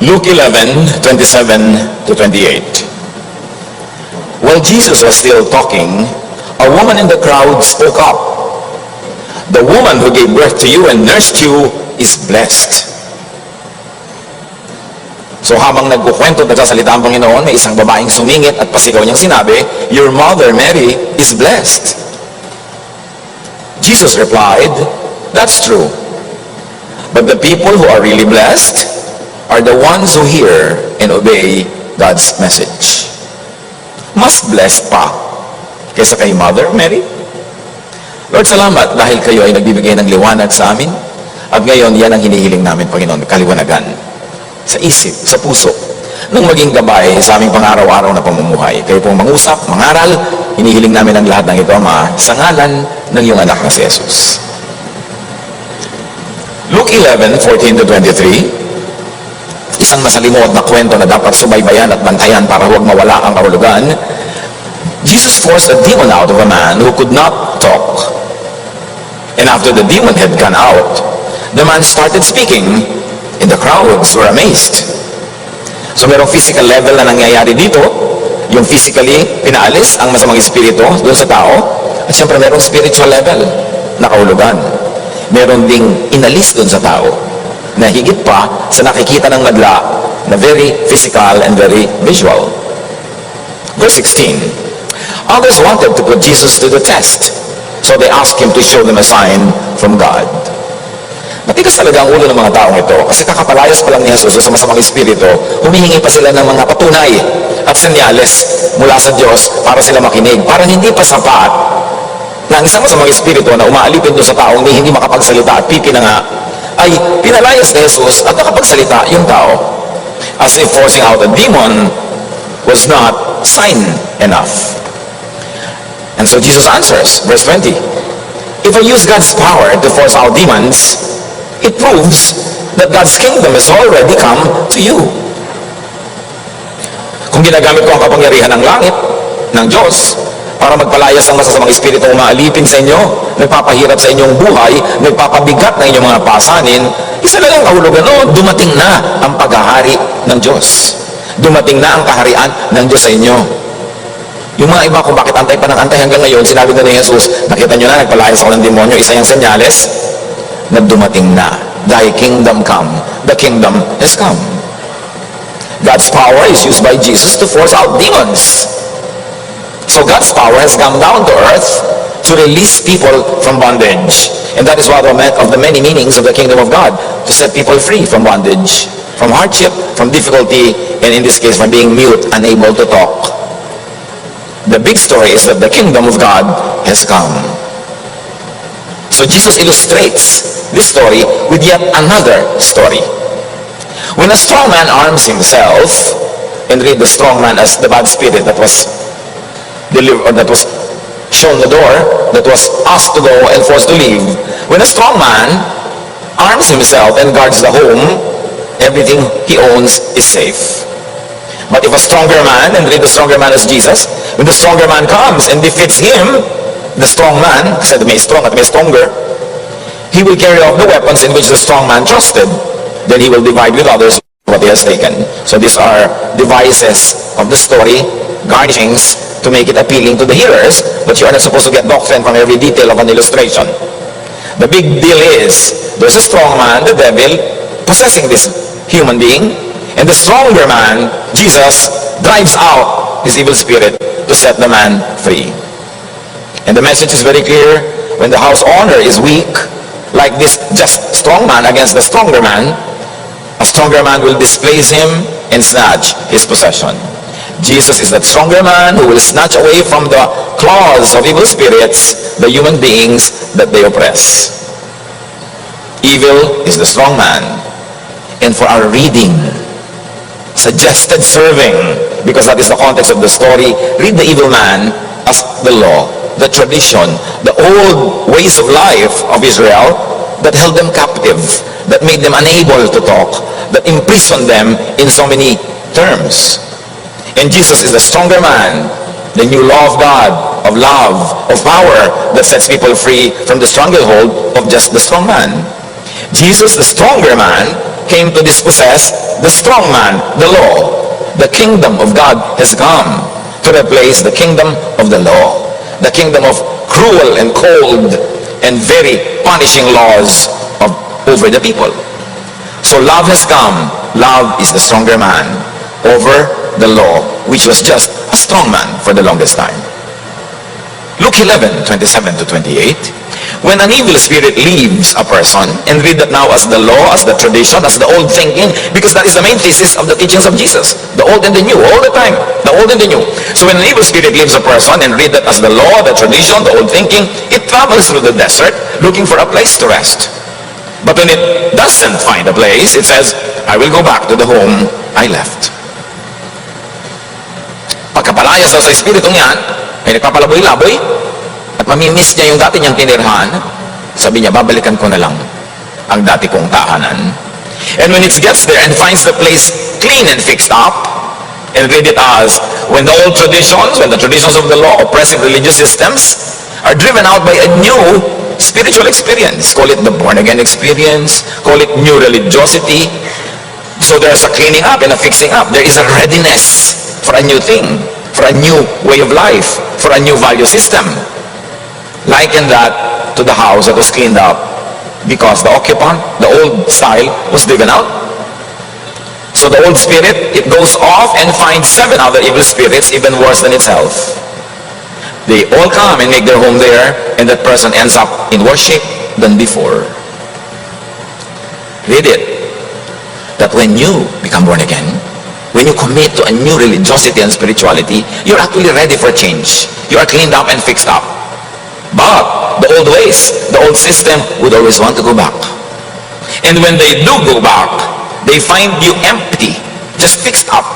Luke 11:27 to 28. While Jesus was still talking, a woman in the crowd spoke up. "The woman who gave birth to you and nursed you is blessed." So habang nagkukwento at nagsasalita ang Panginoon, may isang babaeng sumingit at pasigaw niyang sinabi, "Your mother, Mary, is blessed." Jesus replied, "That's true. But the people who are really blessed are the ones who hear and obey God's message." Mas blessed pa kaysa kay Mother Mary. Lord, salamat dahil kayo ay nagbibigay ng liwanag sa amin. At ngayon, yan ang hinihiling namin, Panginoon, kaliwanagan sa isip, sa puso, nang maging gabay sa aming pang-araw-araw na pamumuhay. Kayo pong mangusap, mangaral, hinihiling namin ang lahat ng ito, Ama, sa ngalan ng iyong anak na si Jesus. Luke 11:14 to 23, isang masalimuot na kwento na dapat subaybayan at bantayan para huwag mawala ang kahulugan. Jesus forced a demon out of a man who could not talk. And after the demon had gone out, the man started speaking, and the crowds were amazed. So merong physical level na nangyayari dito, yung physically pinaalis ang masamang espiritu doon sa tao, at syempre merong spiritual level na kahulugan. Meron ding inalis doon sa tao na higit pa sa nakikita ng madla na very physical and very visual. Verse 16, others wanted to put Jesus to the test, so they asked him to show them a sign from God. Matigas talaga ang ulo ng mga taong ito kasi kakapalayas pa lang ni Jesus sa masamang espiritu, humihingi pa sila ng mga patunay at senyales mula sa Diyos para sila makinig. Parang hindi pa sapat na ang isang masamang espiritu na umaalipin doon sa taong hindi makapagsalita at pipi na nga, ay pinalayas ni Jesus at nakapagsalita yung tao. As if forcing out a demon was not sign enough. And so Jesus answers, verse 20, if I use God's power to force out demons, it proves that God's kingdom has already come to you. Kung ginagamit ko ang kapangyarihan ng langit, ng Diyos, para magpalayas ang masasamang espiritu umaalipin sa inyo, nagpapahirap sa inyong buhay, nagpapabigat ng inyong mga pasanin, isa lang ang kahulugan, dumating na ang paghahari ng Diyos. Dumating na ang kaharian ng Diyos sa inyo. Yung mga iba kung bakit antay pa ng antay hanggang ngayon, sinabi na ni Jesus, nakita nyo na, nagpalayas ako ng demonyo, isa yung senyales na dumating na. Thy kingdom come. The kingdom has come. God's power is used by Jesus to force out demons. So God's power has come down to earth to release people from bondage. And that is one of the many meanings of the kingdom of God, to set people free from bondage, from hardship, from difficulty, and in this case, from being mute, unable to talk. The big story is that the kingdom of God has come. So Jesus illustrates this story with yet another story. When a strong man arms himself, and read the strong man as the bad spirit that was delivered, or that was shown the door, that was asked to go and forced to leave. When a strong man arms himself and guards the home, everything he owns is safe. But if a stronger man, and read the stronger man as Jesus, when the stronger man comes and defeats him, the strong man, kasi may strong at may stronger, he will carry off the weapons in which the strong man trusted. Then he will divide with others what he has taken. So these are devices of the story, garnishings, to make it appealing to the hearers, but you are not supposed to get doctrine from every detail of an illustration. The big deal is, there's a strong man, the devil, possessing this human being, and the stronger man, Jesus, drives out his evil spirit to set the man free. And the message is very clear. When the house owner is weak, like this just strong man against the stronger man, a stronger man will displace him and snatch his possession. Jesus is that stronger man who will snatch away from the claws of evil spirits the human beings that they oppress. Evil is the strong man. And for our reading, suggested serving, because that is the context of the story, read the evil man as the law, the tradition, the old ways of life of Israel that held them captive, that made them unable to talk, that imprisoned them in so many terms. And Jesus is the stronger man, the new law of God, of love, of power that sets people free from the stranglehold of just the strong man. Jesus, the stronger man, came to dispossess the strong man, the law. The kingdom of God has come to replace the kingdom of the law, the kingdom of cruel and cold and very punishing laws over the people. So love has come. Love is the stronger man over the law, which was just a strong man for the longest time. Luke 11:27 to 28. When an evil spirit leaves a person, and read that now as the law, as the tradition, as the old thinking, because that is the main thesis of the teachings of Jesus, the old and the new, all the time, the old and the new. So when an evil spirit leaves a person, and read that as the law, the tradition, the old thinking, it travels through the desert looking for a place to rest. But when it doesn't find a place, it says, I will go back to the home I left. Pagkapalayas sa espiritu niyan, ay nagpapalaboy-laboy, at mamimiss niya yung dati niyang tinirhan, sabi niya, babalikan ko na lang ang dati kong tahanan. And when it gets there and finds the place clean and fixed up, and read it as, when the old traditions, when the traditions of the law, oppressive religious systems, are driven out by a new spiritual experience. Call it the born-again experience, call it new religiosity. So there's a cleaning up and a fixing up. There is a readiness for a new thing, for a new way of life, for a new value system. Liken that to the house that was cleaned up because the occupant, the old style, was driven out. So the old spirit, it goes off and finds 7 other evil spirits even worse than itself. They all come and make their home there, and that person ends up in worse shape than before. Read it. That when you become born again, when you commit to a new religiosity and spirituality, you're actually ready for change. You are cleaned up and fixed up. But the old ways, the old system would always want to go back. And when they do go back, they find you empty, just fixed up,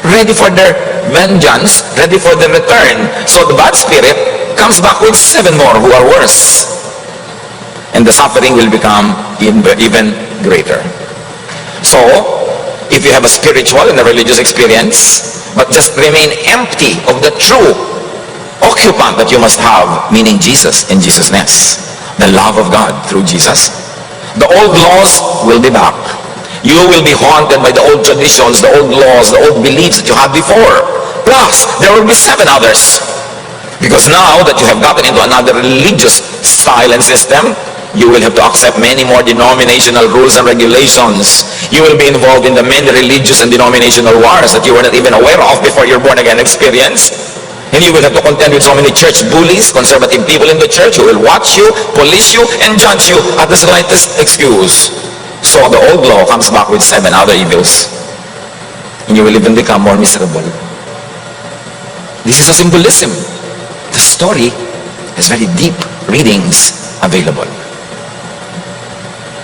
ready for their vengeance, ready for their return. So the bad spirit comes back with 7 more who are worse. And the suffering will become even greater. So, if you have a spiritual and a religious experience, but just remain empty of the true occupant that you must have, meaning Jesus and Jesusness, the love of God through Jesus, the old laws will be back. You will be haunted by the old traditions, the old laws, the old beliefs that you had before. Plus, there will be 7 others. Because now that you have gotten into another religious style and system, you will have to accept many more denominational rules and regulations. You will be involved in the many religious and denominational wars that you were not even aware of before your born-again experience. And you will have to contend with so many church bullies, conservative people in the church who will watch you, police you, and judge you at the slightest excuse. So the old law comes back with 7 other evils. And you will even become more miserable. This is a symbolism. The story has very deep readings available.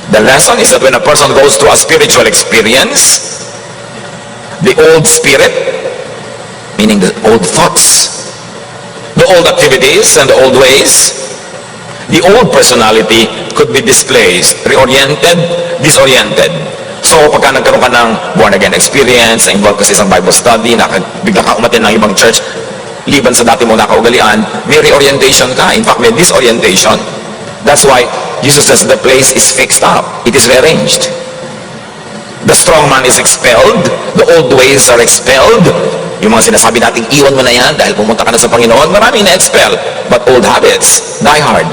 The lesson is that when a person goes through a spiritual experience, the old spirit, meaning the old thoughts, the old activities and the old ways, the old personality could be displaced, reoriented, disoriented. So pagka nagkaroon ka ng born-again experience, na-involve kasi sa Bible study, bigla ka umatin ng ibang church, liban sa dati mo nakaugalian, may reorientation ka. In fact, may disorientation. That's why Jesus says the place is fixed up. It is rearranged. The strong man is expelled. The old ways are expelled. Yung mga sinasabi nating iwan mo na yan dahil pumunta ka na sa Panginoon, marami na-expel. But old habits die hard.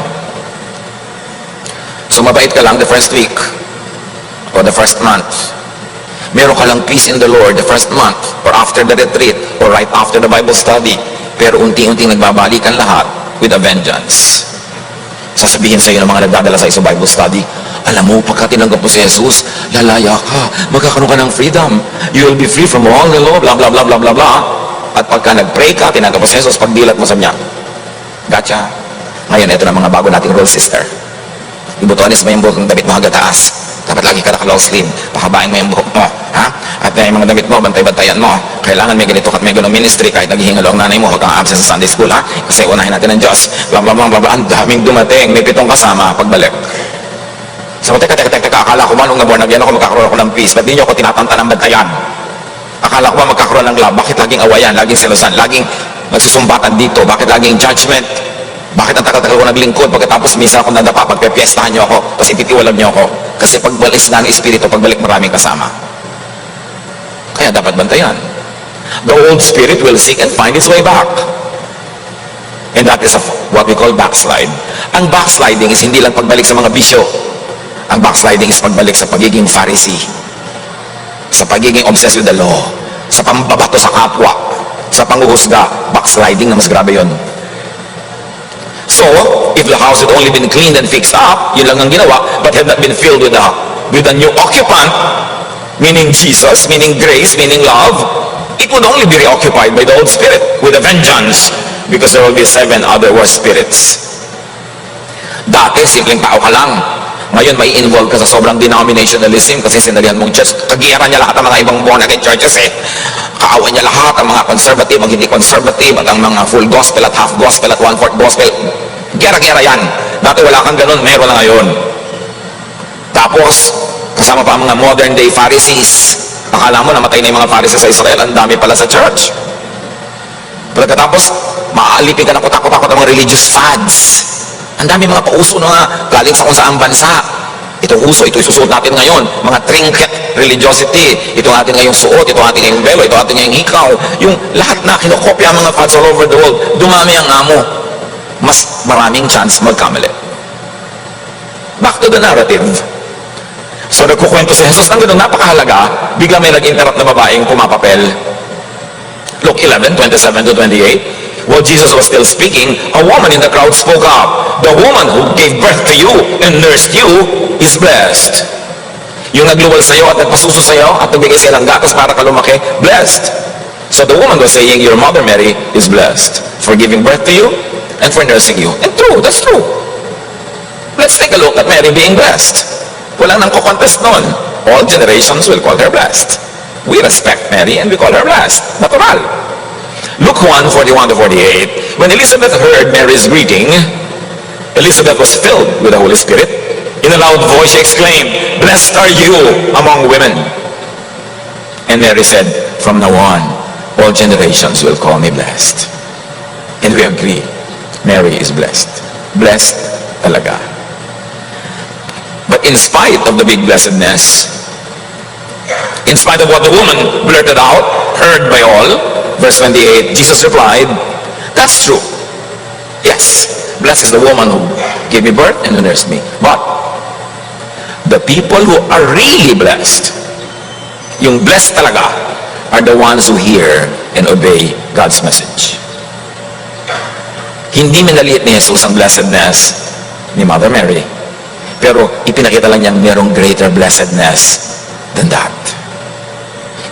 So mabait ka lang the first week or the first month. Meron ka lang peace in the Lord the first month or after the retreat or right after the Bible study. Pero unti-unting nagbabalikan lahat with a vengeance. Sasabihin sa iyo ng mga nagdadala sa iso Bible study, alam mo, pagka tinanggap mo si Jesus, lalaya ka, magkakaroon ka ng freedom. You will be free from all the law, blah, blah, blah, blah, blah, blah. At pagka nag-pray ka, tinanggap mo si Jesus, pagdilat mo sa niya, gotcha. Ngayon, ito na mga bago nating rule, sister. Ibutonis mo yung buhok ng damit mo hanggang taas. Dapat lagi ka naka-long sleeve. Pakabain mo yung buhok mo. Ha? At yung mga damit mo, bantay-bantayan mo. Kailangan may ganito at may ganong ministry. Kahit naghihingalo ang nanay mo, huwag kang absent sa Sunday school, ha? Kasi unahin natin ng Diyos. Blah, blah, blah, blah, blah. Ang daming dumating. May 7 kasama pagbalik. So, teka, akala ko ba nung naborn again ako, magkakaroon ako ng peace? Ba't di nyo ako tinatanta ng bantayan? Akala ko ba magkakaroon ng love? Bakit laging awayan? Laging selosan? Laging nagsusumbatan dito? Bakit laging judgment? Bakit ang tagal-tagal ko naglingkod? Pagkatapos minsan ako nadapa, pagpepiestahan nyo ako, tapos ititiwalag nyo ako. Kasi pagbalik nga ng Espiritu, pagbalik maraming kasama. Kaya dapat bantayan. The old spirit will seek and find its way back. And that is what we call backslide. Ang backsliding is hindi lang pagbalik sa mga bisyo. Ang backsliding is pagbalik sa pagiging Pharisee, sa pagiging obsessed with the law, sa pambabato sa kapwa, sa panghuhusga. Backsliding na mas grabe yun. So, if the house had only been cleaned and fixed up, yun lang ang ginawa, but had not been filled with a new occupant, meaning Jesus, meaning grace, meaning love, it would only be reoccupied by the old spirit with a vengeance, because there will be 7 other worse spirits. Dati, simpleng tao ka lang. Ngayon, may involve ka sa sobrang denominationalism kasi sinalihan mong church. Kagiyaran niya lahat ang mga ibang born-again churches eh. Kaaway niya lahat ang mga conservative, ang hindi conservative, at ang mga full gospel at half gospel at one-fourth gospel. Gera-gera yan. Dati wala kang ganun, meron na ngayon. Tapos, kasama pa ang mga modern day Pharisees. Akala mo namatay na yung mga Pharisees sa Israel, ang dami pala sa church. Pagkatapos, maaalipin ka ng kutakot-takot ang mga religious fads. Ang dami mga pauso na galing sa kung saang bansa. Itong uso, ito isusuot natin ngayon. Mga trinket religiosity. Ito atin ngayong suot, ito atin ngayong belo, ito atin ngayong hikaw. Yung lahat na kinokopya ang mga fads all over the world. Dumami ang amo. Mas maraming chance magkamali. Back to the narrative. So nagkukwento si Jesus ng ganun napakahalaga, bigla may nag-interrupt na babaeng pumapapel. Luke 11:27-28. While Jesus was still speaking, a woman in the crowd spoke up. The woman who gave birth to you and nursed you is blessed. Yung nagluwal sa iyo at nagpasuso sa iyo at nagbigay sa iyo ng gatas para ka lumaki, blessed. So the woman was saying, your mother Mary is blessed for giving birth to you and for nursing you. And true, that's true. Let's take a look at Mary being blessed. Walang nang kukontest nun. All generations will call her blessed. We respect Mary and we call her blessed. Natural. Luke 1:41-48. When Elizabeth heard Mary's greeting, Elizabeth was filled with the Holy Spirit. In a loud voice she exclaimed, blessed are you among women. And Mary said, from now on, all generations will call me blessed. And we agree, Mary is blessed. Blessed talaga. But in spite of the big blessedness, in spite of what the woman blurted out, heard by all, verse 28, Jesus replied, that's true. Yes, blessed is the woman who gave me birth and who nursed me. But the people who are really blessed, yung blessed talaga, are the ones who hear and obey God's message. Hindi minaliit ni Jesus ang blessedness ni Mother Mary, pero ipinakita lang niyang merong greater blessedness than that.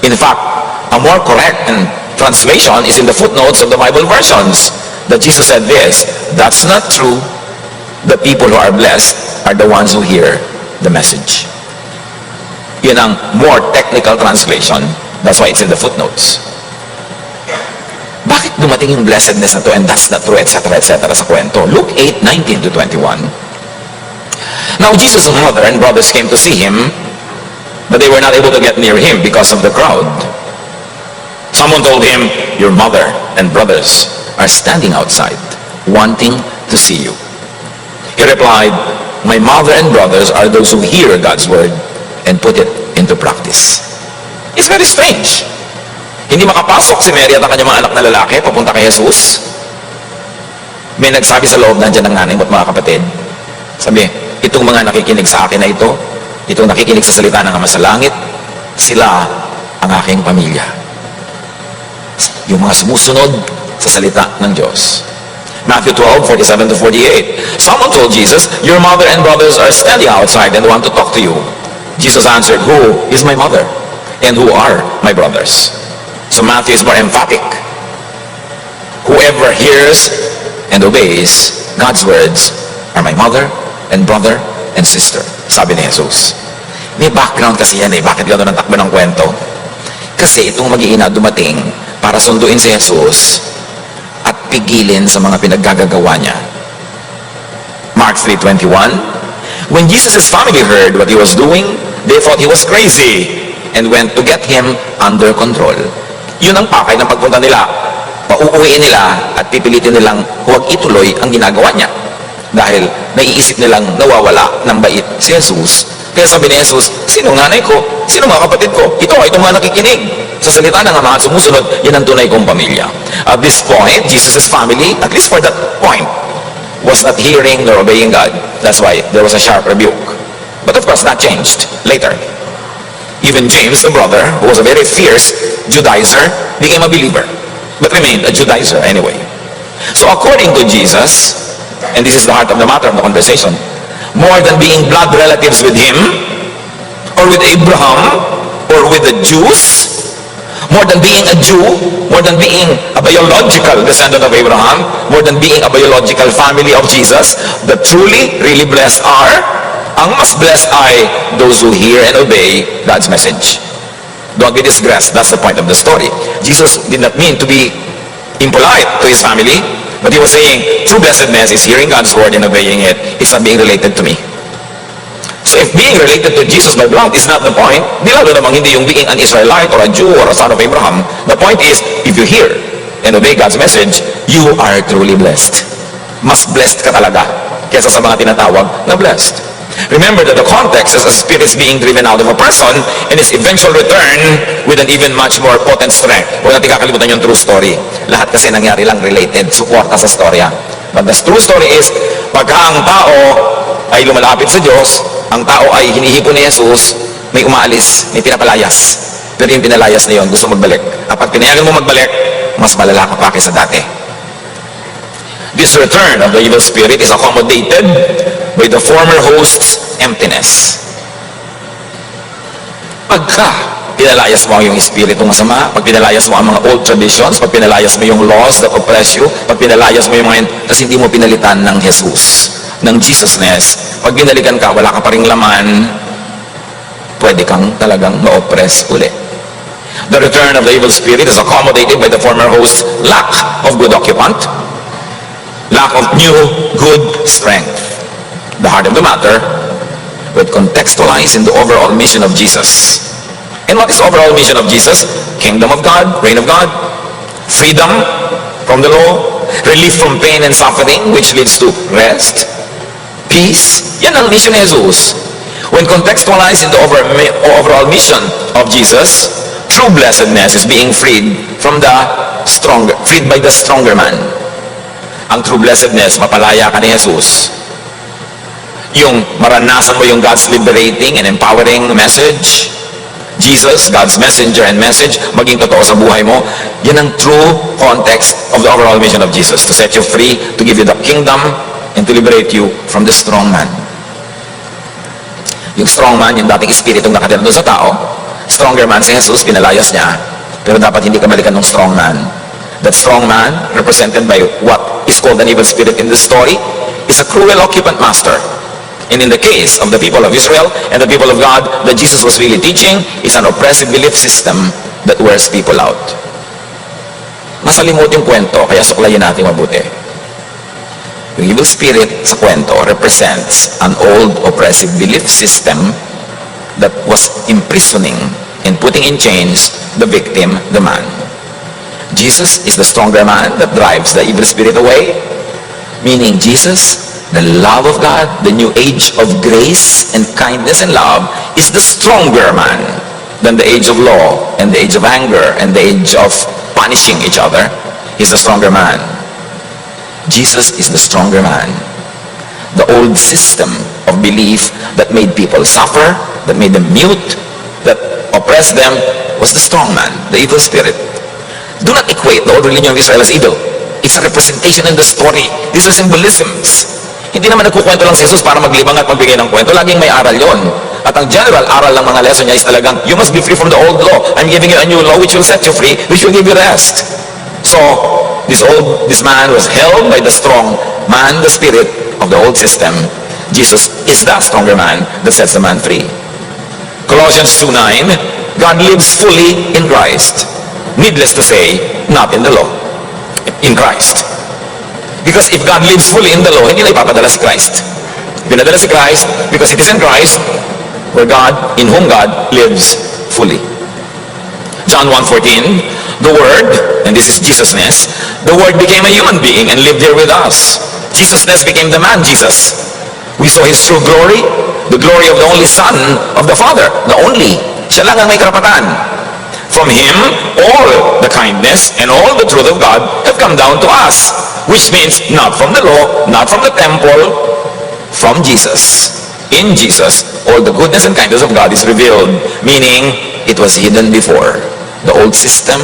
In fact, a more correct and translation is in the footnotes of the Bible versions, that Jesus said this, that's not true. The people who are blessed are the ones who hear the message. Yun ang more technical translation. That's why it's in the footnotes. Bakit dumating yung blessedness na to and that's not true, etc., etc. sa kwento? Luke 8:19-21. Now Jesus' mother and brothers came to see him, but they were not able to get near him because of the crowd. Someone told him, your mother and brothers are standing outside, wanting to see you. He replied, my mother and brothers are those who hear God's word and put it into practice. It's very strange. Hindi makapasok si Mary at ang kanyang mga anak na lalaki papunta kay Jesus. May nagsabi sa loob, nandiyan ang nanay mo at mga kapatid. Sabi, itong mga nakikinig sa akin na ito, itong nakikinig sa salita ng Ama sa langit, sila ang aking pamilya. Yung mga sumusunod sa salita ng Diyos. Matthew 12:47-48. Someone told Jesus, your mother and brothers are standing outside and want to talk to you. Jesus answered, who is my mother? And who are my brothers? So Matthew is more emphatic. Whoever hears and obeys God's words are my mother and brother and sister. Sabi ni Jesus. May background kasi yan eh. Bakit gano'n ang takbo ng kwento? Kasi itong mag-iina dumating para sunduin si Jesus at pigilin sa mga pinaggagawa niya. Mark 3:21. When Jesus' family heard what he was doing, they thought he was crazy and went to get him under control. Yun ang pakay ng pagpunta nila. Pauuwiin nila at pipilitin nilang huwag ituloy ang ginagawa niya. Dahil naiisip nilang nawawala ng bait si Jesus Kaya sabi ni Jesus, sino nanay ko? Sino mga kapatid ko? Ito ay itong mga nakikinig sa salita ng Ama at sumusunod, yan ang tunay kong pamilya. At this point, Jesus' family, at least for that point, was not hearing nor obeying God. That's why there was a sharp rebuke. But of course, that changed later. Even James, the brother, who was a very fierce Judaizer, became a believer, but remained a Judaizer anyway. So according to Jesus, and this is the heart of the matter of the conversation, more than being blood relatives with him, or with Abraham, or with the Jews, more than being a Jew, more than being a biological descendant of Abraham, more than being a biological family of Jesus, the truly, really blessed are, ang mas blessed ay those who hear and obey God's message. Don't be disgraced. That's the point of the story. Jesus did not mean to be impolite to his family, but he was saying, true blessedness is hearing God's word and obeying it. It's not being related to me. So if being related to Jesus by blood is not the point, di lalo namang hindi yung being an Israelite or a Jew or a son of Abraham. The point is, if you hear and obey God's message, you are truly blessed. Mas blessed ka talaga kesa sa mga tinatawag na blessed. Remember that the context is a spirit being driven out of a person and its eventual return with an even much more potent strength. Huwag natin kakalimutan yung true story. Lahat kasi nangyari lang related, suporta sa storya. But the true story is, pagka ang tao ay lumalapit sa Diyos, ang tao ay hinihipon ni Jesus, may umaalis, may pinapalayas. Pero yung pinalayas na yun, gusto magbalik. At pag pinayagan mo magbalik, mas malala ka pa kaysa dati. This return of the evil spirit is accommodated by the former host's emptiness. Pagka pinalayas mo yung espiritong masama, pag pinalayas mo ang mga old traditions, pag pinalayas mo yung laws that oppress you, pag pinalayas mo yung mga, tapos hindi mo pinalitan ng Jesus, ng Jesusness, pag binalikan ka, wala ka pa ring laman, pwede kang talagang ma-oppress uli. The return of the evil spirit is accommodated by the former host's lack of good occupant, lack of new good strength. The heart of the matter would contextualize in the overall mission of Jesus. And what is the overall mission of Jesus? Kingdom of God, reign of God, freedom from the law, relief from pain and suffering, which leads to rest, peace. Yan ang mission ni Jesus. When contextualized in the overall mission of Jesus, true blessedness is being freed from the stronger, freed by the stronger man. Ang true blessedness, mapalaya ka ni Jesus. Yung maranasan mo yung God's liberating and empowering message, Jesus, God's messenger and message, maging totoo sa buhay mo, yan ang true context of the overall mission of Jesus, to set you free, to give you the kingdom, and to liberate you from the strong man. Yung strong man, yung dating espiritong nakatira doon sa tao, stronger man si Jesus, pinalayas niya, pero dapat hindi ka balikan ng strong man. That strong man, represented by what is called an evil spirit in the story, is a cruel occupant master. And in the case of the people of Israel and the people of God, that Jesus was really teaching is an oppressive belief system that wears people out. Masalimot yung kwento, kaya suklayin natin mabuti. Yung evil spirit sa kwento represents an old oppressive belief system that was imprisoning and putting in chains the victim, the man. Jesus is the stronger man that drives the evil spirit away, meaning Jesus, the love of God, the new age of grace and kindness and love, is the stronger man than the age of law and the age of anger and the age of punishing each other. He's the stronger man. Jesus is the stronger man. The old system of belief that made people suffer, that made them mute, that oppressed them, was the strong man, the evil spirit. Do not equate the old religion of Israel as evil. It's a representation in the story. These are symbolisms. Hindi naman nagkukwento lang si Jesus para maglibang at magbigay ng kwento. Laging may aral yon. At ang general aral ng mga lesson niya is talagang, you must be free from the old law. I'm giving you a new law which will set you free, which will give you rest. So, this man was held by the strong man, the spirit of the old system. Jesus is the stronger man that sets the man free. Colossians 2:9, God lives fully in Christ. Needless to say, not in the law. In Christ. Because if God lives fully in the law, hindi na ipapadala si Christ. Pinadala si Christ because it is in Christ where God, in whom God lives fully. John 1:14, the Word, and this is Jesusness, the Word became a human being and lived here with us. Jesusness became the man Jesus. We saw His true glory, the glory of the only Son of the Father, the only. Siya lang ang may karapatan. From Him, all the kindness and all the truth of God have come down to us, which means not from the law, not from the temple, from Jesus. In Jesus, all the goodness and kindness of God is revealed, meaning it was hidden before. The old system,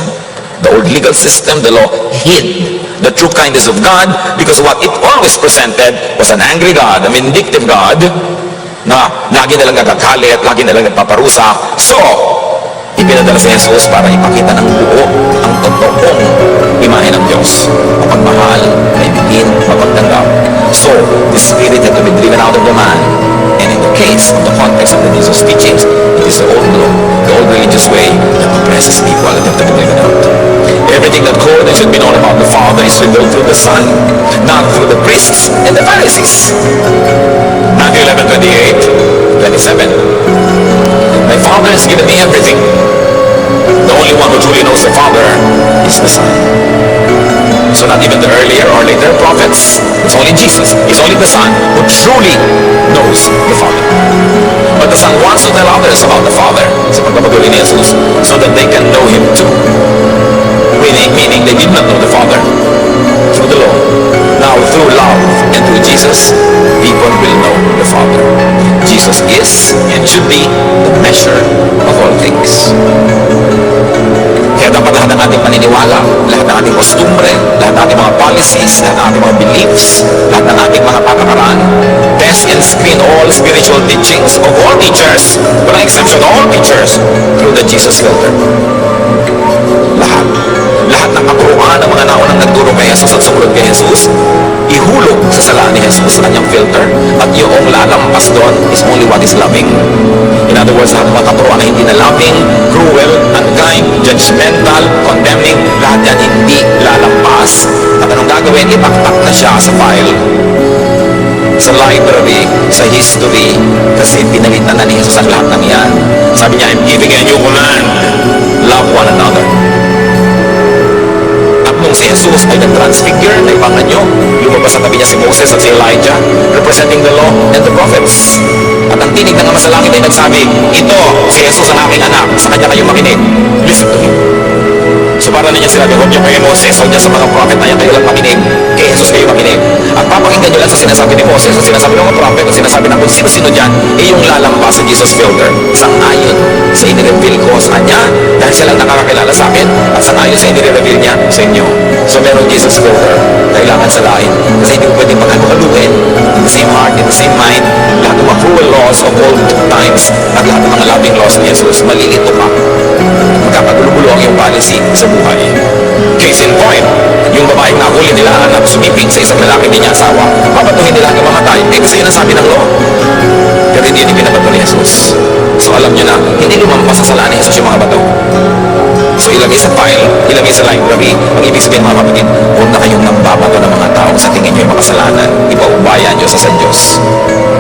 the old legal system, the law hid the true kindness of God because what it always presented was an angry God, a vindictive God na lagi nalang nagagalit, lagi nalang nagpaparusa. So, ipinadala si Jesus para ipakita ng buo ang totoong imahe ng Diyos. Mapagmahal, maibigin, mapagtanggap. So, the Spirit had to be driven out of the man. And in the case of the context of the Jesus teachings, it is the old law, the old religious way that oppresses people and have to be driven out. Everything that could and should be known about the Father is revealed through the Son, not through the priests and the Pharisees. Matthew 11:28-27. My Father has given me everything. The only one who truly knows the Father is the Son. So not even the earlier or later prophets. It's only Jesus. It's only the Son who truly knows the Father. But the Son wants to tell others about the Father sa pagpapatuloy ni Jesus so that they can know Him too. Meaning they did not know the Father through the law. Now through love and through Jesus, people will know the Father. Jesus is and should be the measure of all things. Kaya dapat lahat ng ating paniniwala, lahat ng ating kostumbre, lahat ng ating mga policies, lahat ng ating mga beliefs, lahat ng ating mga patakaraan, test and screen all spiritual teachings of all teachers, walang exception, all teachers, through the Jesus filter. Lahat. Lahat ng katuruan ng mga naunang nagturo kay Jesus at sumunod kay Jesus, ihulog sa sala ni Jesus sa kanyang filter, at yung lalampas doon is only what is loving. In other words, lahat ng mga katuruan na hindi na loving, cruel, unkind, judgmental, condemning, lahat yan hindi lalampas. At anong gagawin? Itaktak na siya sa file, sa library, sa history, kasi pinalitan na ni Jesus ang lahat ng yan. Sabi niya, I'm giving a new command, love one another. Nung si Jesus ay nag-transfigure, naibangan nyo, lumabas sa tabi niya si Moses at si Elijah, representing the law and the prophets. At ang tinig ng Ama sa langit ay nagsabi, ito, si Jesus ang aking anak, sa kanya kayo makinig. Listen to him. So para niya sinabi, huwag niyo kay Moses, huwag niya sa mga prophet na yan, kayo lang makinig. Kay Jesus kayo makinig. At papakinggan niyo lang sa sinasabi ni Moses, sa sinasabi ng mga prophet, at sinasabi ng kung sino-sino dyan, yung lalampas sa Jesus filter. Sang-ayon sa inireveal ko sa kanya, dahil siya lang nakakakilala sa akin, at sang-ayon sa inireveal niya sa inyo. So meron Jesus filter, kailangan salain. Kasi hindi mo pwedeng paghaluhaluin, in the same heart, in the same mind, lahat ng mga cruel laws of old times, at lahat ng mga loving laws ni Jesus, malilito ka. Magkakagulo-gulo ang iyong policy sa buhay. Case in point, yung babaeng nahuli nila anak sumiping sa isang lalaki hindi niya asawa, papatuhin nila ang mamatay. Kasi yun ang sabi ng law. Pero hindi yun ipinabato ni Jesus. So alam nyo na, hindi lumampas sa sala ni Jesus yung mga bato. So ilagay sa file, ilagay sa library. Ang ibig sabihin mga kapatid, huwag na kayong nambabato ng mga tao sa tingin nyo yung makasalanan. Ipaubaya nyo sa Diyos.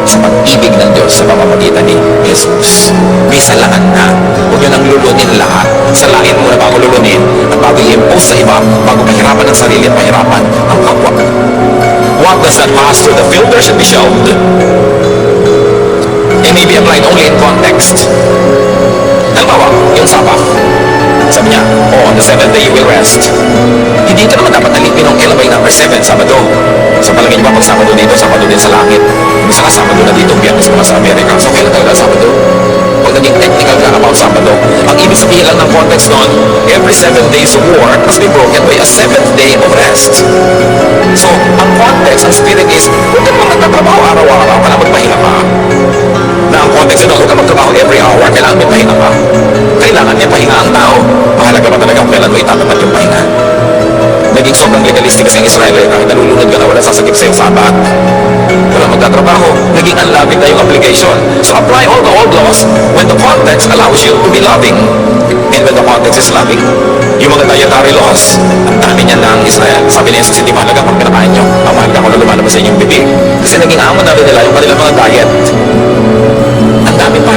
Sa pag-ibig ng Diyos sa pamamagitan ni Jesus. May salaan na. Huwag nyo nang lulunin lahat. Salain muna bago lulunin at bago i-impose sa iba, bago pahirapan ng sarili at pahirapan ang kapwa. What does not pass through the filter should be shelved. It may be applied only in context. Halimbawa, yung Sabbath. Sabi niya, on the seventh day you will rest. Hindi ito naman dapat alipin ng kailan ba yung number 7, Sabado. Sa palagay niyo ba pag Sabado dito, Sabado din sa langit? Kung saka Sabado na dito, Biyernes naman sa Amerika. So kailan talaga Sabado? Pag naging technical ka about Sabado, ang ibig sabihin lang ng context nun, every 7 days of work must be broken by a 7th day of rest. So, ang context, ang spirit is, huwag ka naman nagtatrabaho araw-araw, kailangan magpahinga ka. Na ang context yun, huwag ka magtrabaho every hour, kailangan may pahinga ka. Kailangan niya pahinga ang tao. Mahalaga ba talaga kung kailan mo itatapat yung pahinga? Naging sobrang legalistic kasi ang Israel, kahit nalulunod ka na wala sasakip sa iyong sabat. Wala magtatrabaho, naging unloving na yung application. So apply all the old laws when the context allows you to be loving. And when the context is loving, yung mga dietary laws, ang dami niya ng Israel. Sabi ni Jesus, hindi mahalaga kung pinakain nyo. Ang mahalaga kung lumalabas sa inyong bibig. Kasi naging amon na rin nila yung kanilang mga diet. Ang dami pa.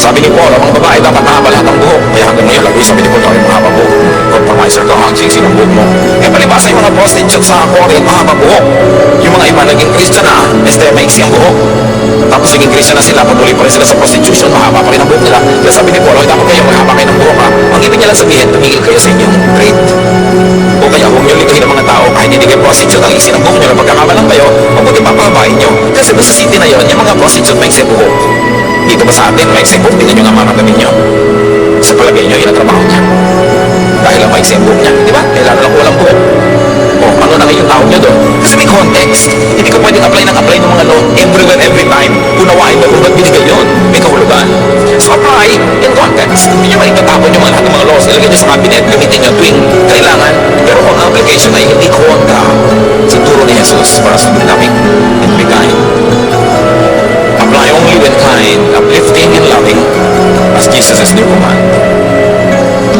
Sabi ni Paul, ang mga babae dapat mahaba lahat ang buhok. Kaya hanggang ngayon, lagoy sabi ni Paul, ay mahaba buhok. Compromiser ka, hangsing sinong buhok mo. Eh, palibasa yung mga prostitute sa Corinth, mahaba buhok. Yung mga iba naging Christian na, maiksi ang buhok. Tapos naging Christian na sila, patuloy pa rin sila sa prostitution, mahaba pa rin ang buhok nila. Kaya sabi ni Paul, dapat kayo mahaba kayo ng buhok ha. Ang ibig niya lang sabihin, tumigil kayo sa inyong trade. O kaya huwag niyo likahin ng mga tao, kahit hindi kayo prostitute, ang iksi ng buhok niyo, na pagkakamalang kayo, mabuti papahabain niyo. Kasi doon sa city na yun, yung mga prostitute maiksi ang buhok. Dito ba sa atin, maiksi ang buhok, tingnan nyo nga mga katabi nyo. Sa palagay nyo, yun ang trabaho niya. Dahil ang maiksi ang buhok niya, di ba? Kailangan lang walang buhok. O, ano na yung tao niyo doon? Kasi may context. Hindi ko pwedeng apply ng mga law everywhere, every time. Unawain mo, ba't binigay yun? May kahulugan. So, apply in context. Hindi nyo maitatapon yung lahat ng mga laws. Ilagay nyo sa cabinet, gamitin nyo tuwing kailangan. Pero kung ang application ay hindi kontra sa turo ni Jesus for us to be loving and be kind. Apply only when kind, uplifting and loving as Jesus is their command.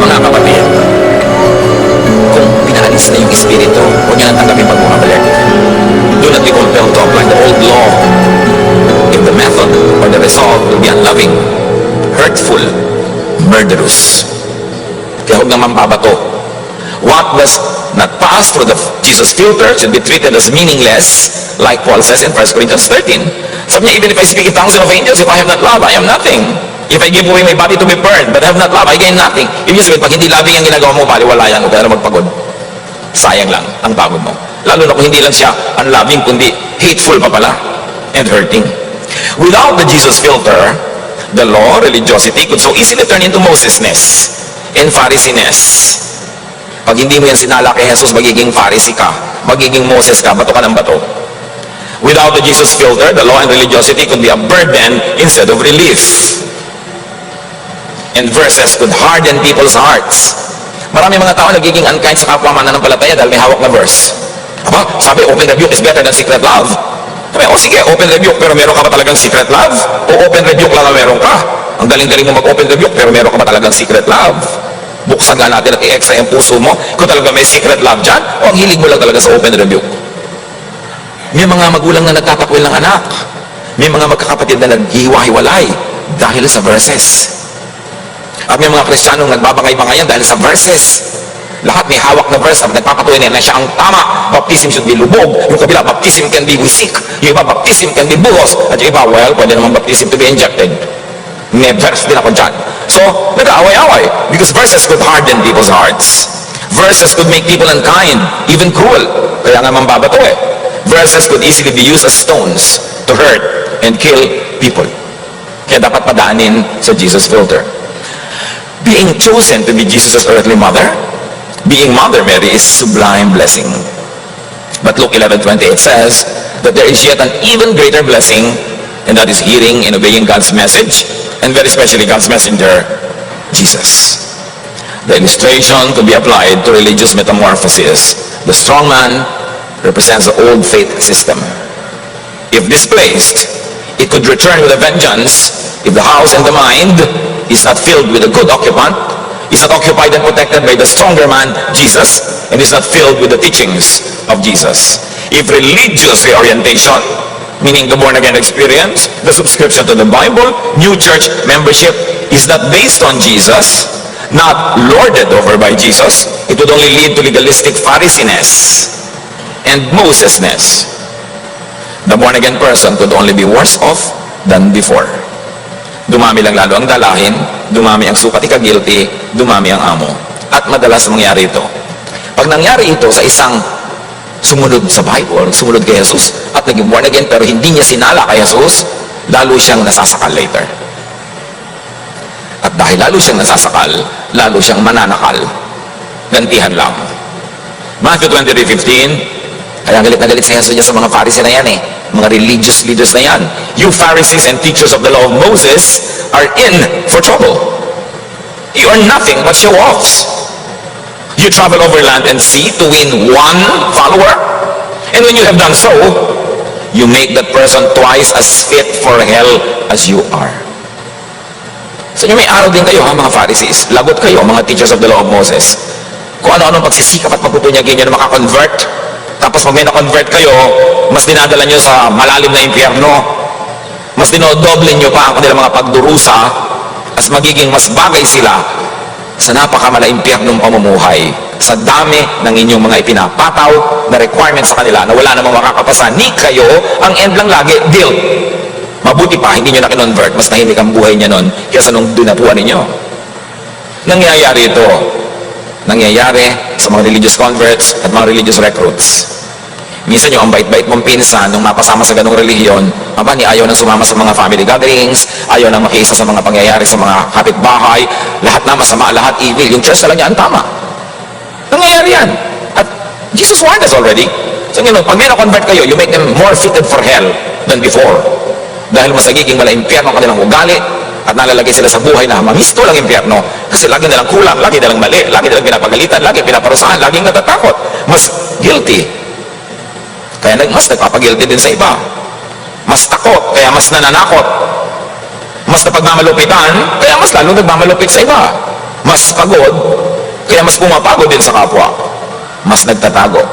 Mga kapatid, kung pinaalis na yung Espiritu, huwag nyo nang tanggapin pag bumabalik. Do not be compelled to apply the old law if the method or the result will be unloving, hurtful, murderous. Kaya huwag naman babato. What does not pass through the Jesus filter should be treated as meaningless, like Paul says in 1 Corinthians 13. Sabi niya, even if I speak in tongues of angels, if I have not love, I am nothing. If I give away my body to be burned, but have not love, I gain nothing. Ibig sabihin, pag hindi loving ang ginagawa mo, baliwalayan, huwag ka na magpagod. Sayang lang ang pagod mo. Lalo na kung hindi lang siya unloving, kundi hateful pa pala and hurting. Without the Jesus filter, the law, religiosity, could so easily turn into Moses-ness and Pharisee-ness. Pag hindi mo yan sinala kay Jesus, magiging Pharisee ka, magiging Moses ka, bato ka ng bato. Without the Jesus filter, the law and religiosity could be a burden instead of relief. And verses could harden people's hearts. Marami mga tao nagiging unkind sa kapwa mananampalataya dahil may hawak na verse. Aba, sabi, open rebuke is better than secret love. Sabi, sige, open rebuke, pero meron ka ba talagang secret love? O open rebuke lang na meron ka? Ang galing-galing mo mag-open rebuke, pero meron ka ba talagang secret love? Buksan nga natin at i-extra yung puso mo kung talaga may secret love dyan, o ang hilig mo lang talaga sa open rebuke. May mga magulang na nagtatakwil ng anak. May mga magkakapatid na naghiwa-hiwalay dahil sa verses. At may mga Kristiyanong nagbabangay-bangayan dahil sa verses. Lahat may hawak na verse at nagpapatuloy na siya ang tama. Baptism should be lubog. Yung kabila, baptism can be wisik. Yung iba, baptism can be buhos. At yung iba, well, pwede naman baptism to be injected. May verse din ako dyan. So, nag-aaway-away. Because verses could harden people's hearts. Verses could make people unkind, even cruel. Kaya nga mambabato eh. Verses could easily be used as stones to hurt and kill people. Kaya dapat padaanin sa Jesus filter. Being chosen to be Jesus' earthly mother, being Mother Mary is sublime blessing. But Luke 11:28 says that there is yet an even greater blessing, and that is hearing and obeying God's message, and very especially God's messenger, Jesus. The illustration to be applied to religious metamorphosis. The strong man represents the old faith system. If displaced, it could return with a vengeance if the house and the mind is not filled with a good occupant, is not occupied and protected by the stronger man, Jesus, and is not filled with the teachings of Jesus. If religious reorientation, meaning the born-again experience, the subscription to the Bible, new church membership, is not based on Jesus, not lorded over by Jesus, it would only lead to legalistic Pharisee-ness and Moses-ness. The born-again person could only be worse off than before. Dumami lang lalo ang dalahin, dumami ang sukat ika-guilty, dumami ang amo. At madalas mangyari ito. Pag nangyari ito sa isang sumunod sa Bible, sumunod kay Jesus, at naging born again pero hindi niya sinala kay Jesus, lalo siyang nasasakal later. At dahil lalo siyang nasasakal, lalo siyang mananakal. Gantihan lang. Matthew 23:15, kaya galit na galit si Jesus niya sa mga Pharisee na yan eh. Mga religious leaders na yan. You Pharisees and teachers of the law of Moses are in for trouble. You are nothing but show-offs. You travel over land and sea to win one follower. And when you have done so, you make that person twice as fit for hell as you are. So may araw din kayo ha mga Pharisees. Lagot kayo mga teachers of the law of Moses. Kung ano-ano pagsisikap at pagpupunyagin nyo na makakonvert. Tapos pag may na-convert kayo, mas dinadala nyo sa malalim na impyerno. Mas dinodoble nyo pa ang kanilang mga pagdurusa as magiging mas bagay sila sa napakamalaimpyernong pamumuhay, sa dami ng inyong mga ipinapataw na requirements sa kanila na wala namang makakapasa, ni kayo, ang end lang lagi, guilt. Mabuti pa, hindi nyo na kinonvert, mas tahimik ang buhay niya nun, kaysa nung dinapuan ninyo. Nangyayari ito. Nangyayari sa mga religious converts at mga religious recruits. Minsan yung ang bait-bait mong pinsan nung mapasama sa ganong relihiyon, ni ayaw nang sumama sa mga family gatherings, ayaw nang makiisa sa mga pangyayari sa mga kapitbahay, lahat na masama, lahat evil. Yung church na lang niya ang tama. Nangyayari yan. At Jesus warned us already. So ngayon, pag may na-convert kayo, you make them more fitted for hell than before. Dahil mas nagiging mala-impyerno ang kanilang ugali, at nalalagay sila sa buhay na mamisto lang impyerno kasi lagi nilang kulang, lagi nilang mali, lagi nilang pinapagalitan, lagi pinaparusahan, laging natatakot. Mas guilty. Kaya mas nagpapagilty din sa iba. Mas takot, kaya mas nananakot. Mas napagmamalupitan, kaya mas lalo nagmamalupit sa iba. Mas pagod, kaya mas pumapagod din sa kapwa. Mas nagtatago.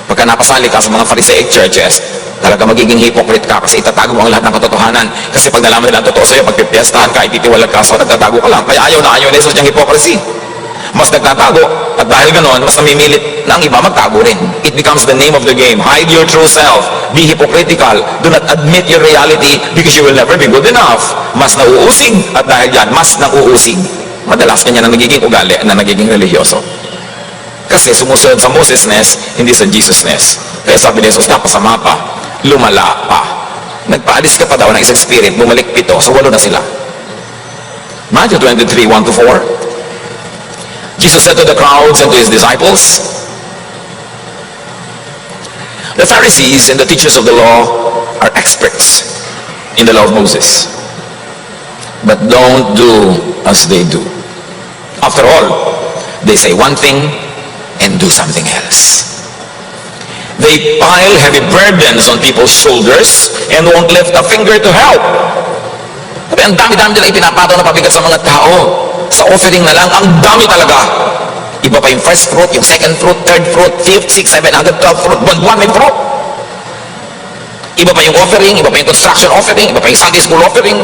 Pagka napasali ka sa mga Pharisaic churches, talaga magiging hypocrite ka kasi itatago mo ang lahat ng katotohanan. Kasi pag nalaman nila ang totoo sa'yo, pag pipiestahan ka, ititiwalag ka, so nagtatago ka lang. Kaya ayaw na Jesus niyang hypocrisy. Mas nagtatago, at dahil ganoon, mas namimilit na ang iba magtago rin. It becomes the name of the game. Hide your true self. Be hypocritical. Do not admit your reality because you will never be good enough. Mas nauusig, at dahil yan, mas nauusig. Madalas kanya na nagiging ugali, na nagiging religyoso. Kasi sumusunod sa Mosesness, hindi sa Jesusness. Kaya sabi ni Jesus, napasama pa, lumala pa. Nagpaalis ka pa daw ng isang spirit, bumalik 7, so 8 na sila. Matthew 23, 1-4. Jesus said to the crowds and to his disciples, the Pharisees and the teachers of the law are experts in the law of Moses, but don't do as they do. After all, they say one thing and do something else. They pile heavy burdens on people's shoulders and won't lift a finger to help. Sabi, ang dami-dami nila ipinapataw na pabigat sa mga tao. Sa offering na lang, ang dami talaga. Iba pa yung first fruit, yung second fruit, third fruit, fifth, sixth, seven, hanggang 12 fruit, buwan may fruit. Iba pa yung offering, iba pa yung construction offering, iba pa yung Sunday school offering,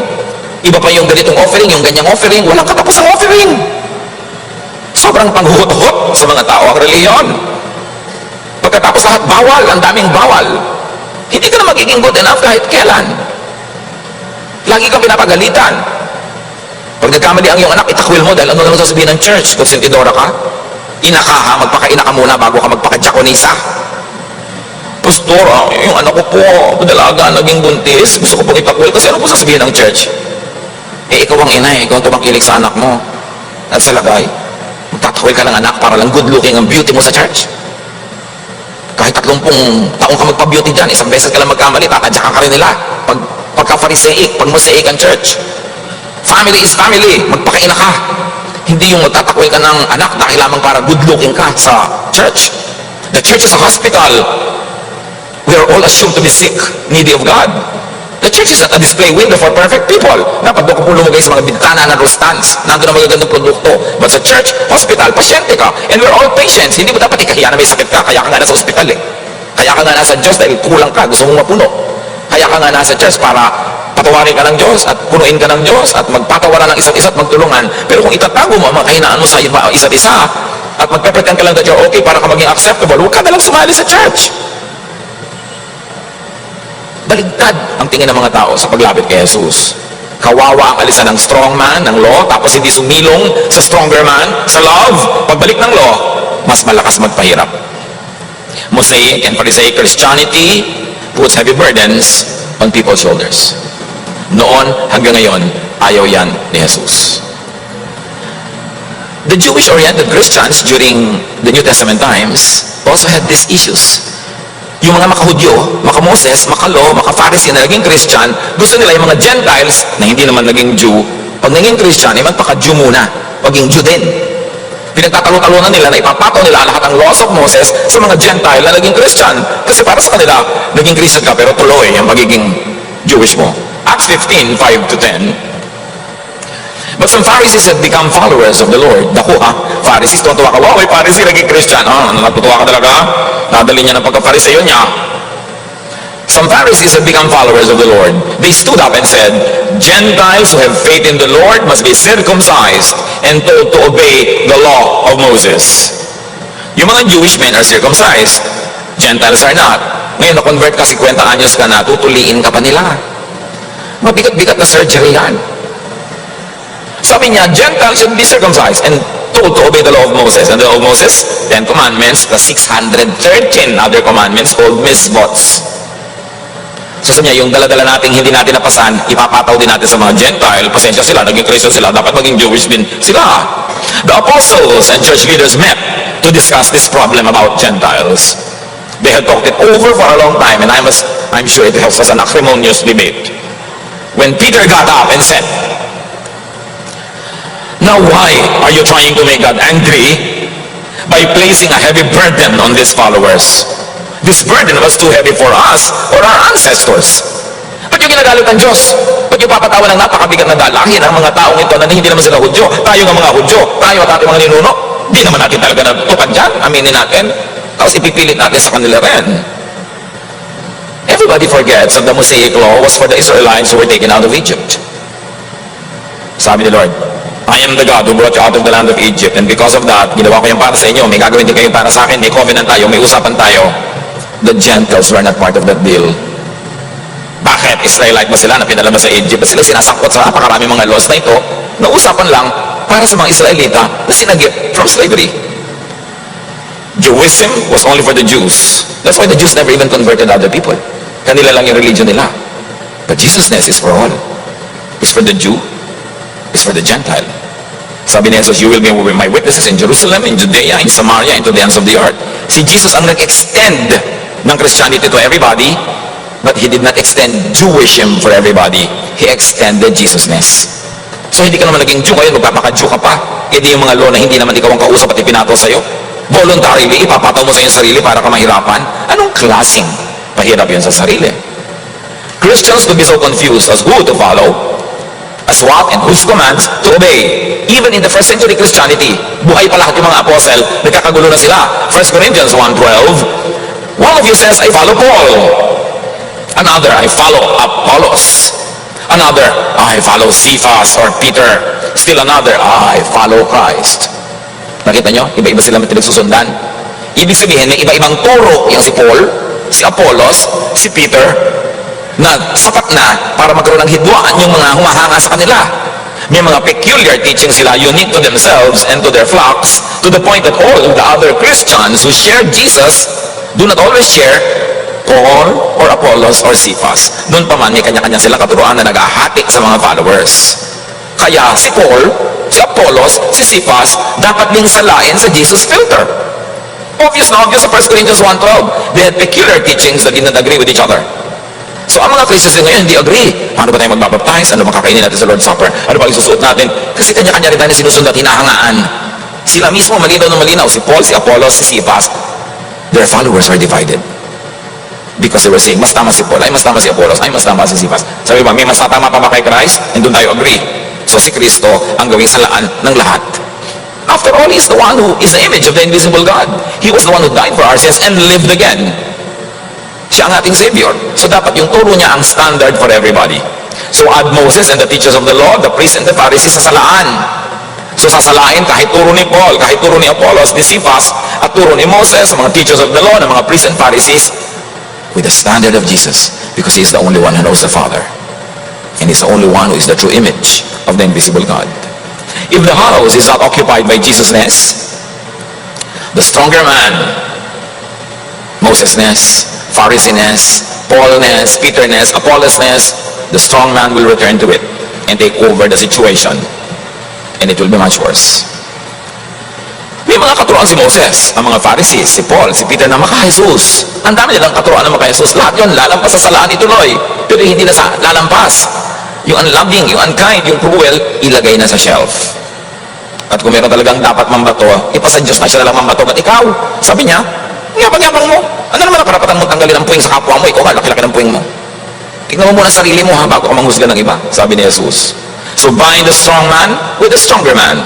iba pa yung ganitong offering, yung ganyang offering, walang katapusang offering. Sobrang panghuhot-hot sa mga tao ang reliyon. Pagkatapos lahat bawal, ang daming bawal. Hindi ka na magiging good enough kahit kailan. Lagi kang pinapagalitan. Pag nagkamali ang iyong anak, itakwil mo dahil ano naman sasabihin ng church? Kung sentidora ka, ina ka ha, magpakaina ka muna bago ka magpakadyakonisa. Pastor, yung anak ko po, dalaga, naging buntis, gusto ko pong ipakwil kasi ano po sasabihin ng church? Ikaw ang ina, ikaw ang tumakilig sa anak mo. At sa lagay, magtatakwil ka ng anak para lang good looking ang beauty mo sa church. Kahit 30 taong ka magpa-beauty dyan, isang beses ka lang magkamali, tatadyakan ka rin nila. Pagka-Pharisaic, pag Mosaic ang church. Family is family. Magpakaina ka. Hindi yung magtatakwil ka ng anak dahil lamang para good looking ka sa church. The church is a hospital. We are all assumed to be sick, needy of God. The church is not a display window for perfect people. Dapat doon ka po lumagay sa mga bintana ng rustans. Nandun ang magagandang produkto. But sa church, hospital, pasyente ka. And we're all patients. Hindi mo dapat ikahiya na may sakit ka. Kaya ka nga nasa hospital eh. Kaya ka nga nasa Diyos dahil kulang ka. Gusto mong mapuno. Kaya ka nga nasa church para patawarin ka ng Diyos at punuin ka ng Diyos at magpatawaran ng isa't isa at magtulungan. Pero kung itatago mo ang mga kahinaan mo sa isa't isa at magpe-pretend ka lang that you're okay para ka maging acceptable, huwag ka na lang sumali sa church. Baligtad ang tingin ng mga tao sa paglapit kay Jesus. Kawawa ang alisan ng strong man, ng law, tapos hindi sumilong sa stronger man, sa love. Pagbalik ng law, mas malakas magpahirap. Mosaic and Pharisaic Christianity puts heavy burdens on people's shoulders. Noon hanggang ngayon, ayaw yan ni Jesus. The Jewish-oriented Christians during the New Testament times also had these issues. Yung mga maka-Hudyo, maka-Moses, maka-Law, maka-Pharisee na naging Christian, gusto nila yung mga Gentiles na hindi naman naging Jew, pag naging Christian, ay magpaka-Jew muna, maging Jew din. Pinagtatalo-talunan nila na ipapataw nila lahat ng laws of Moses sa mga Gentile na naging Christian. Kasi para sa kanila, naging Christian ka pero tuloy ang magiging Jewish mo. Acts 15, 5-10. But some Pharisees had become followers of the Lord. Naku ha, Pharisees, tuwa ka, wow, may Pharisee naging Christian. Natutuwa ka talaga? Nadali niya ng pagka-Phariseo niya. Some Pharisees had become followers of the Lord. They stood up and said, Gentiles who have faith in the Lord must be circumcised and told to obey the law of Moses. Yung mga Jewish men are circumcised. Gentiles are not. Ngayon, na-convert ka 50 anyos ka na, tutuliin ka pa nila. Mabigat-bigat na surgery yan. Sabi niya, Gentiles should be circumcised and told to obey the law of Moses. And the law of Moses, 10 commandments, plus 613 other commandments called misbots. So sa niya, yung dala-dala nating hindi natin napasan, ipapataw din natin sa mga Gentile. Pasensya sila, naging Christian sila, dapat maging Jewish din sila. The apostles and church leaders met to discuss this problem about Gentiles. They had talked it over for a long time, and I'm sure it was an acrimonious debate. When Peter got up and said, now why are you trying to make God angry by placing a heavy burden on these followers? This burden was too heavy for us or our ancestors. Ba't yung ginagalit ng Diyos? Ba't yung papatawa ng napakabigat na dalangin ang mga taong ito na hindi naman sila Hudyo? Tayo ng mga Hudyo, tayo at ating mga ninuno. Di naman natin talaga natutukan dyan, aminin natin. Tapos ipipilit natin sa kanila rin. Everybody forgets that the Mosaic law was for the Israelites who were taken out of Egypt. Sabi ni Lord, I am the God who brought you out of the land of Egypt, and because of that, ginawa ko yan para sa inyo. May gagawin din kayo para sa akin. May covenant tayo, may usapan tayo. The Gentiles were not part of that deal. Bakit? Israelite ba sila na pinalabas sa Egypt? Ba sila sinasangkot sa napakaraming mga laws na ito na usapan lang para sa mga Israelita na sinagip from slavery? Jewism was only for the Jews. That's why the Jews never even converted other people. Kanila lang yung religion nila. But Jesus' is for all. It's for the Jew. It's for the Gentile. Sabi ni Jesus, you will be my witnesses in Jerusalem, in Judea, in Samaria, and to the ends of the earth. Si Jesus ang nag-extend ng Christianity to everybody, but He did not extend Jewism for everybody. He extended Jesus-ness. So hindi ka naman naging Jew, ngayon magpapaka-Jew ka pa. Hindi yung mga law na hindi naman ikaw ang kausap at ipinato sa'yo. Voluntarily, ipapataw mo sa iyong sarili para ka mahirapan. Anong klaseng pahirap yun sa sarili? Christians could be so confused as who to follow, as what and whose commands to obey. Even in the first century Christianity, buhay pa lahat yung mga apostle, nagkakagulo na sila. 1 Corinthians 1:12, one of you says, I follow Paul. Another, I follow Apollos. Another, I follow Cephas or Peter. Still another, I follow Christ. Nakita nyo? Iba-iba sila pinagsusundan. Ibig sabihin, may iba-ibang turo yung si Paul, si Apollos, si Peter, na sapat na para magkaroon ng hidwaan yung mga humahanga sa kanila. May mga peculiar teaching sila unique to themselves and to their flocks, to the point that all the other Christians who shared Jesus do not always share Paul or Apollos or Cephas. Noon pa man, may kanya-kanya silang katuruan na naghahati sa mga followers. Kaya si Paul, si Apollos, si Cephas, dapat din salain sa Jesus filter. Obvious na obvious sa 1 Corinthians 1:12. They had peculiar teachings that did not agree with each other. So ang mga Christians din ngayon hindi agree. Paano ba tayo magbabaptize? Ano makakainin natin sa Lord's Supper? Ano ba isusuot natin? Kasi kanya-kanya rin tayo na sinusunod at hinahangaan. Sila mismo malinaw na malinaw. Si Paul, si Apollos, si Cephas, their followers were divided. Because they were saying, mas tama si Paul, ay mas tama si Apollos, ay mas tama si Cephas. Sabi ba, may mas tama pa ba kay Christ? And doon tayo agree. So si Kristo ang gawing salaan ng lahat. After all, He is the one who is the image of the invisible God. He was the one who died for our sins and lived again. Siya ang ating Savior. So dapat yung turo niya ang standard for everybody. So add Moses and the teachers of the law, the priests and the Pharisees sa salaan. So sasalain kahit turo ni Paul, kahit turo ni Apollos, ni Cephas, at turo ni Moses, mga teachers of the law, ng mga priests and Pharisees, with the standard of Jesus, because He is the only one who knows the Father. And He's the only one who is the true image of the invisible God. If the house is not occupied by Jesus-ness, the stronger man, Moses-ness, Pharisee-ness, Paul-ness, Peter-ness, Apollos-ness, the strong man will return to it and take over the situation. And it will be much worse. May mga katuruan si Moses, ang mga Pharisees, si Paul, si Peter na maka-Jesus. Ang dami nilang katuruan ng maka-Jesus. Lahat yun, lalampas sa salaan ituloy. Pero hindi na lalampas. Yung unloving, yung unkind, yung cruel, ilagay na sa shelf. At kung meron talagang dapat mambato, ipasa Diyos na siya lang mambato. At ikaw, sabi niya, yabang-yabang mo. Ano naman ang karapatan mo tanggalin ang puwing sa kapwa mo? Ikaw nga, laki-laki ng puwing mo. Tignan mo muna sarili mo ha, bago ka manghusga ng iba, sabi ni Jesus. So bind the strong man with the stronger man.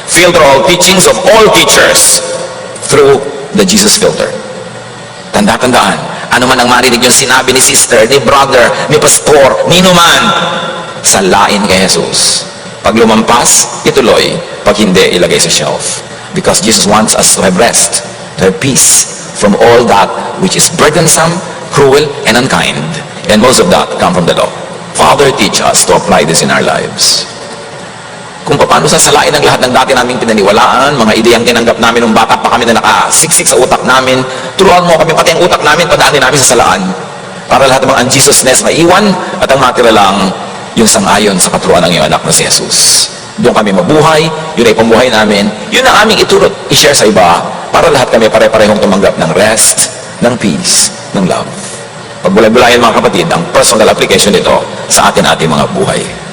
Filter all teachings of all teachers through the Jesus filter. Tanda-tandaan, Ano man ang marinig yung sinabi ni sister, ni brother, ni pastor, nino man, salain kay Jesus. Pag lumampas, ituloy. Pag hindi, ilagay sa shelf. Because Jesus wants us to have rest, to have peace from all that which is burdensome, cruel, and unkind. And most of that come from the law. Father, teach us to apply this in our lives. Kung paano sasalain ang lahat ng dati naming pinaniwalaan, mga ideyang tinanggap namin nung bata pa kami na nakasiksik sa utak namin, turuan mo kami pati ang utak namin, padaanin namin sa salaan. Para lahat ng mga un-Jesusness maiwan at ang matira lang yung sangayon sa katuruan ng iyong anak na si Jesus. Doon kami mabuhay, yun ay pambuhay namin, yun ang aming iturot, i-share sa iba, para lahat kami pare-parehong tumanggap ng rest, ng peace, ng love. Pagbulay-bulayan mga kapatid, ang personal application nito sa ating mga buhay.